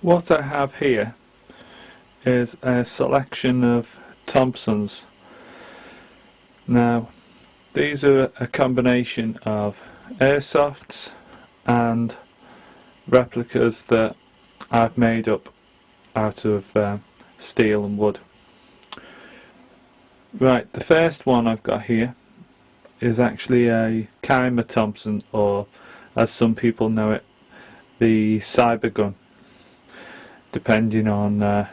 What I have here is a selection of Thompsons. Now these are a combination of Airsofts and replicas that I've made up out of steel and wood. Right, the first one I've got here is actually a Thompson, or as some people know it, the Cybergun, depending on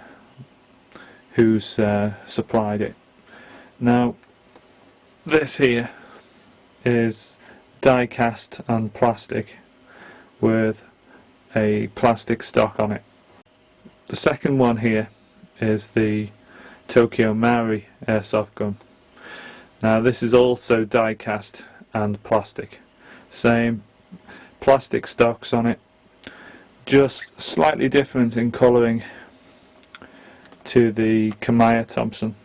who's supplied it. Now this here is die cast and plastic with a plastic stock on it. The second one here is the Meri airsoft gun. Now this is also die cast and plastic, same plastic stocks on it, just slightly different in colouring to the Thompson.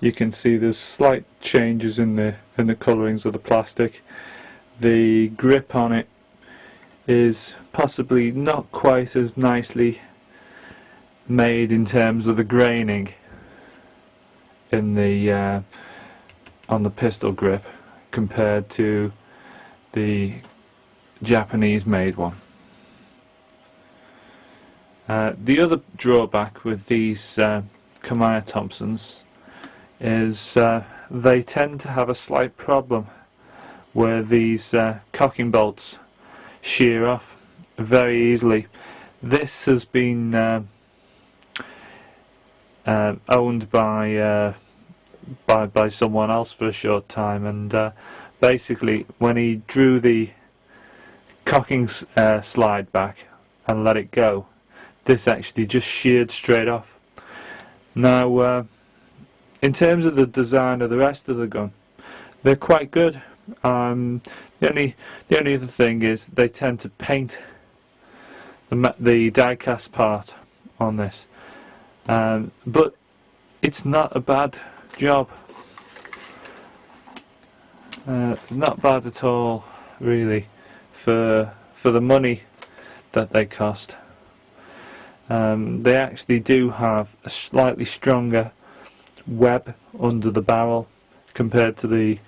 You can see there's slight changes in the colourings of the plastic. The grip on it is possibly not quite as nicely made in terms of the graining in the on the pistol grip compared to the Japanese made one. The other drawback with these Thompsons is they tend to have a slight problem where these cocking bolts shear off very easily. This has been owned by someone else for a short time, and basically when he drew the cocking slide back and let it go, this actually just sheared straight off. Now in terms of the design of the rest of the gun, they're quite good. The only other thing is they tend to paint the die cast part on this, but it's not a bad job. Not bad at all, really, for the money that they cost. They actually do have a slightly stronger web under the barrel compared to the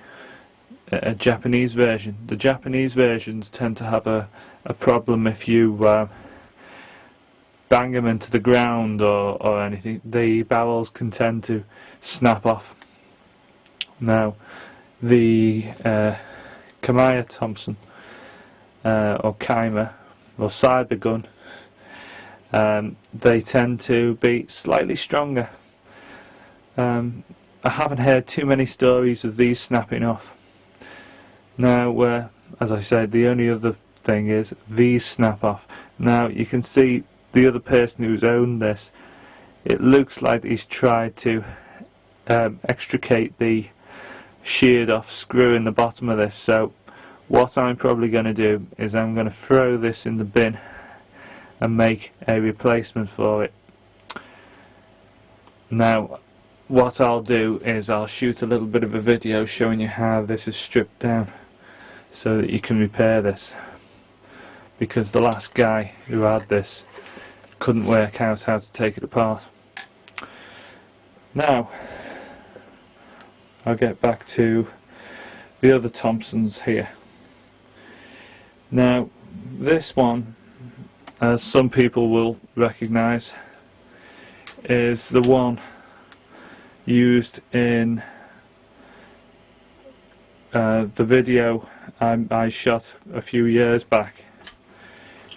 Japanese version. The Japanese versions tend to have a problem if you bang them into the ground or anything. The barrels can tend to snap off. Now the Thompson or Cybergun, they tend to be slightly stronger. I haven't heard too many stories of these snapping off. Now as I said, the only other thing is these snap off. Now you can see the other person who's owned this, it looks like he's tried to extricate the sheared off screw in the bottom of this. So what I'm probably going to do is I'm going to throw this in the bin and make a replacement for it. Now what I'll do is I'll shoot a little bit of a video showing you how this is stripped down so that you can repair this, because the last guy who had this couldn't work out how to take it apart. Now I'll get back to the other Thompsons here. Now this one, as some people will recognise, is the one used in the video I shot a few years back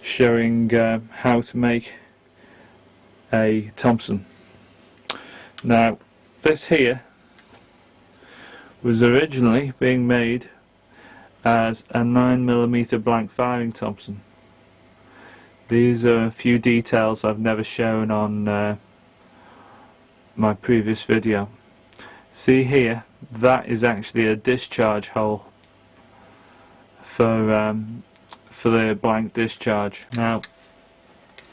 showing how to make a Thompson. Now this here was originally being made as a 9mm blank firing Thompson. These are a few details I've never shown on my previous video. See here, that is actually a discharge hole for the blank discharge. Now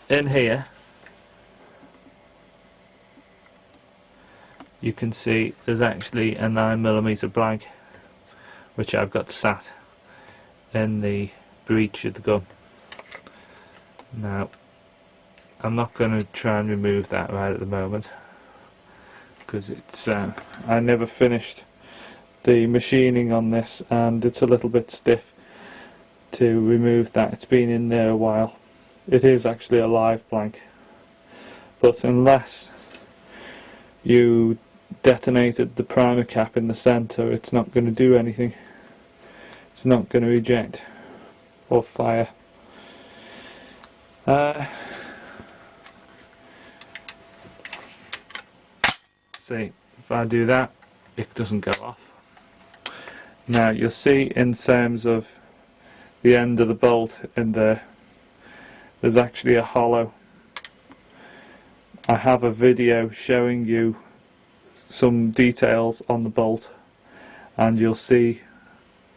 in here you can see there's actually a 9mm blank which I've got sat in the breech of the gun. Now I'm not going to try and remove that right at the moment, because it's I never finished the machining on this and it's a little bit stiff to remove that. It's been in there a while. It is actually a live blank, but unless you detonated the primer cap in the center, it's not going to do anything. It's not going to eject or fire. See, if I do that, it doesn't go off. Now you'll see in terms of the end of the bolt in there, there's actually a hollow. I have a video showing you some details on the bolt, and you'll see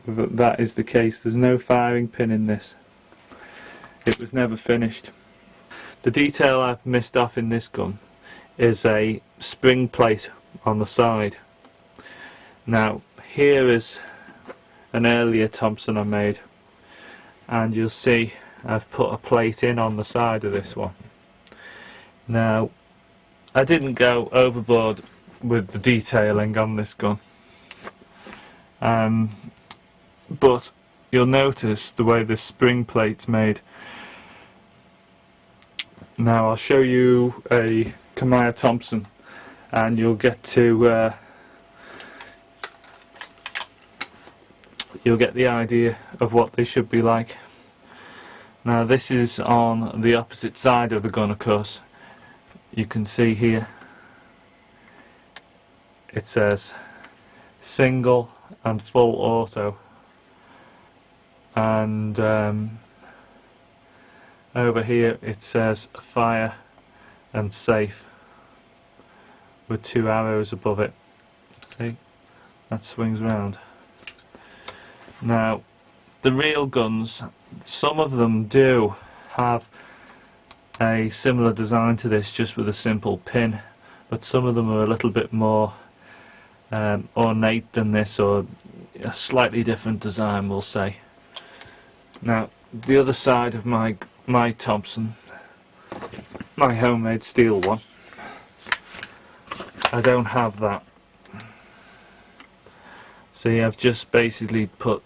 that that is the case. There's no firing pin in this. It was never finished. The detail I've missed off in this gun is a spring plate on the side. Now here is an earlier Thompson I made, and you'll see I've put a plate in on the side of this one. Now I didn't go overboard with the detailing on this gun, but you'll notice the way this spring plate's made. Now I'll show you a Kamaya Thompson and you'll get to you'll get the idea of what they should be like. Now this is on the opposite side of the gun, of course. You can see here it says single and full auto, and over here it says fire and safe with 2 arrows above it. See, that swings round. Now the real guns, some of them do have a similar design to this, just with a simple pin, but some of them are a little bit more ornate than this, or a slightly different design, we'll say. Now the other side of my Thompson, my homemade steel one, I don't have that. See, I've just basically put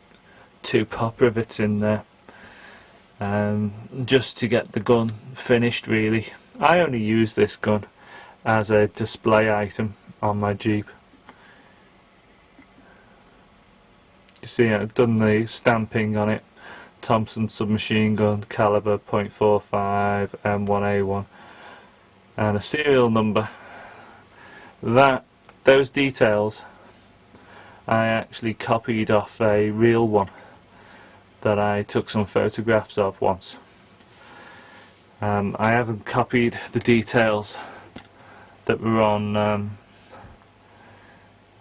2 pop rivets in there just to get the gun finished, really. I only use this gun as a display item on my Jeep. You see, I've done the stamping on it. Thompson submachine gun, caliber .45, M1A1, and a serial number. Those details I actually copied off a real one that I took some photographs of once. I haven't copied the details that were on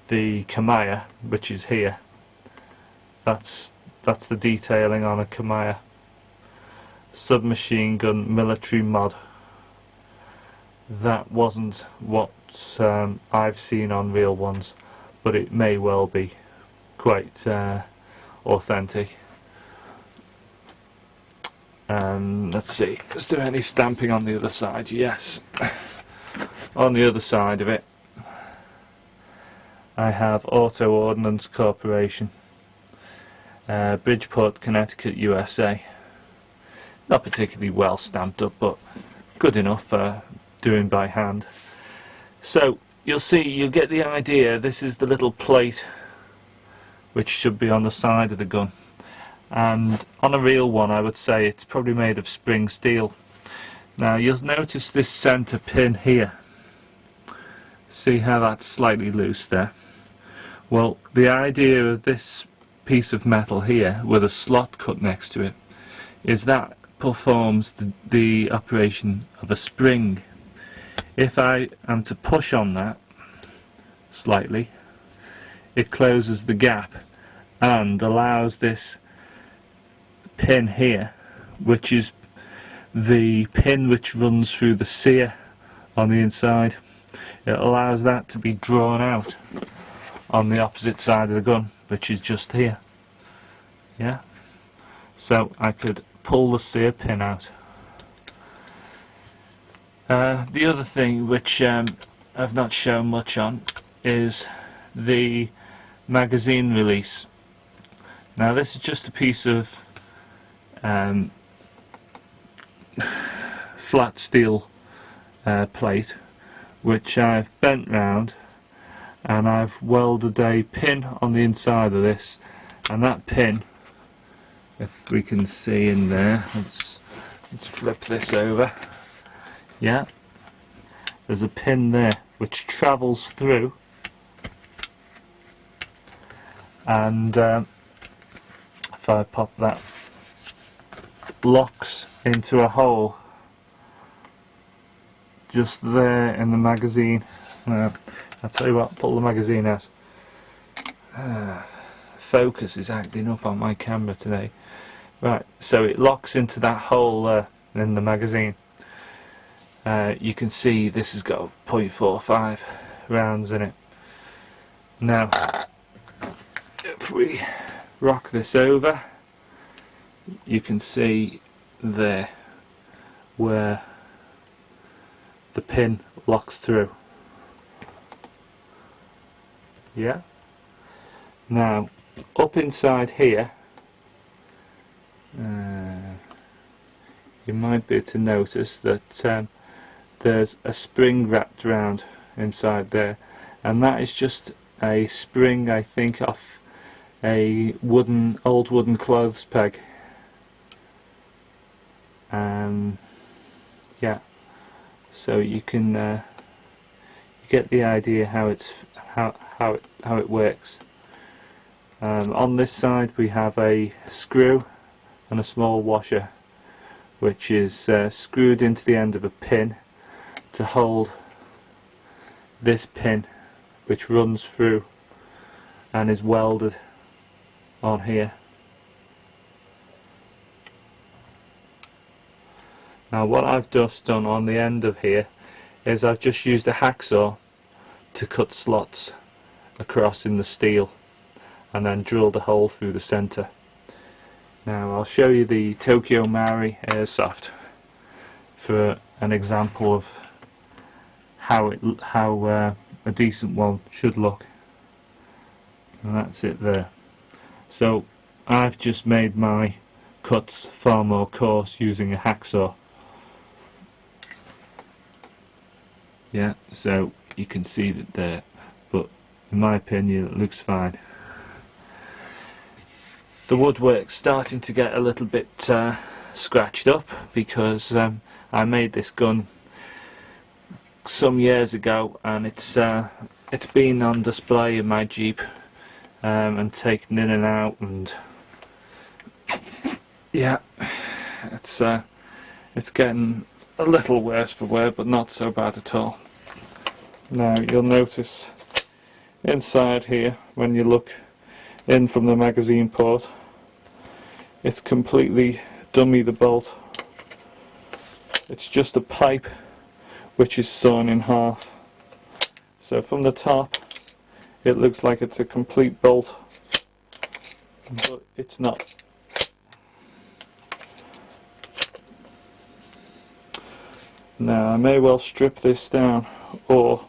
the Kamaya, which is here. That's the detailing on a Kamaya submachine gun military mod. That wasn't what I've seen on real ones, but it may well be quite authentic. Let's see, is there any stamping on the other side? Yes. On the other side of it I have Auto Ordnance Corporation, Bridgeport, Connecticut, USA. Not particularly well stamped up, but good enough for doing by hand. So you'll see, you get the idea. This is the little plate which should be on the side of the gun, and on a real one I would say it's probably made of spring steel. Now you'll notice this center pin here. See how that's slightly loose there? Well, the idea of this piece of metal here with a slot cut next to it is that performs the operation of a spring. If I am to push on that slightly, it closes the gap and allows this pin here, which is the pin which runs through the sear on the inside, it allows that to be drawn out on the opposite side of the gun, which is just here. Yeah, so I could pull the sear pin out. The other thing which I've not shown much on is the magazine release. Now this is just a piece of flat steel plate which I've bent round, and I've welded a pin on the inside of this, and that pin, if we can see in there, let's flip this over. Yeah, there's a pin there which travels through, and if I pop that, locks into a hole just there in the magazine. I'll tell you what, pull the magazine out. Focus is acting up on my camera today. Right, so it locks into that hole in the magazine. You can see this has got 0.45 rounds in it. Now, if we rock this over, you can see there where the pin locks through. Yeah. Now, up inside here, you might be able to notice that there's a spring wrapped around inside there, and that is just a spring, I think, off a old wooden clothes peg. Yeah, so you can you get the idea how it works. On this side we have a screw and a small washer which is screwed into the end of a pin to hold this pin, which runs through and is welded on here. Now what I've just done on the end of here is I've just used a hacksaw to cut slots across in the steel and then drilled a hole through the centre. Now I'll show you the Tokyo Meri Airsoft for an example of how a decent one should look. And that's it there. So I've just made my cuts far more coarse using a hacksaw. Yeah, so you can see that there, but in my opinion it looks fine. The woodwork's starting to get a little bit scratched up because I made this gun some years ago, and it's been on display in my Jeep and taken in and out, and yeah, it's getting a little worse for wear, but not so bad at all. Now you'll notice inside here, when you look in from the magazine port, it's completely dummy, the bolt. It's just a pipe which is sawn in half. So from the top it looks like it's a complete bolt, but it's not. Now I may well strip this down, or